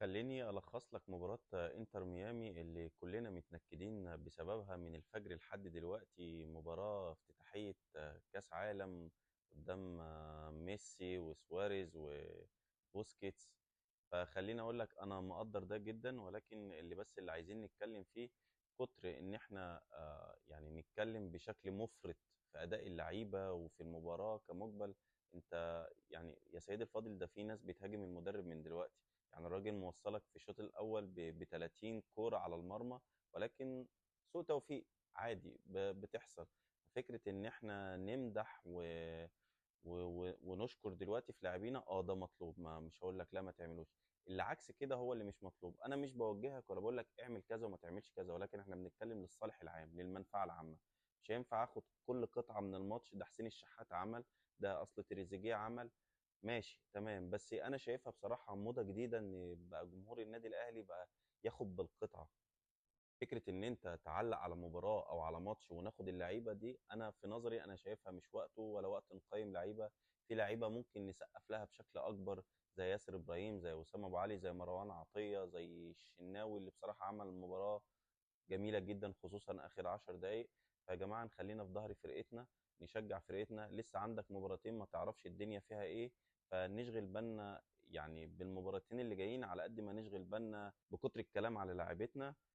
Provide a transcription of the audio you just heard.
خليني ألخص لك مباراة إنتر ميامي اللي كلنا متنكدين بسببها من الفجر لحد دلوقتي. مباراة افتتاحية كأس عالم قدام ميسي وسواريز وبوسكيتس. فخليني أقول لك أنا مقدر ده جدا، ولكن اللي عايزين نتكلم فيه كتر إن إحنا يعني نتكلم بشكل مفرط في أداء اللعيبة وفي المباراة كمجمل. أنت يعني يا سيدي الفاضل، ده في ناس بتهاجم المدرب من دلوقتي. يعني الراجل موصلك في الشوط الاول ب 30 كوره على المرمى، ولكن سوء توفيق عادي بتحصل. فكره ان احنا نمدح ونشكر دلوقتي في لاعبينا، ده مطلوب، ما مش هقول لك لا ما تعملوش. اللي عكس كده هو اللي مش مطلوب. انا مش بوجهك ولا بقول لك اعمل كذا وما تعملش كذا، ولكن احنا بنتكلم للصالح العام، للمنفعه العامه. مش هينفع اخد كل قطعه من الماتش، ده حسين الشحات عمل، ده اصل تريزيجيه عمل. ماشي تمام، بس انا شايفها بصراحه موضه جديده ان بقى جمهور النادي الاهلي بقى ياخد بالقطعه. فكره ان انت تعلق على مباراه او على ماتش وناخد اللعيبه دي، انا في نظري انا شايفها مش وقته ولا وقت نقيم لعيبه. في لعيبه ممكن نسقف لها بشكل اكبر، زي ياسر ابراهيم، زي وسام ابو علي، زي مروان عطيه، زي الشناوي اللي بصراحه عمل مباراه جميله جدا خصوصا اخر 10 دقائق. فيا جماعه نخلينا في ظهر فرقتنا، نشجع فرقتنا. لسه عندك مباراتين ما تعرفش الدنيا فيها ايه، فنشغل بالنا يعني بالمباراتين اللي جايين على قد ما نشغل بالنا بكتر الكلام على لاعيبتنا.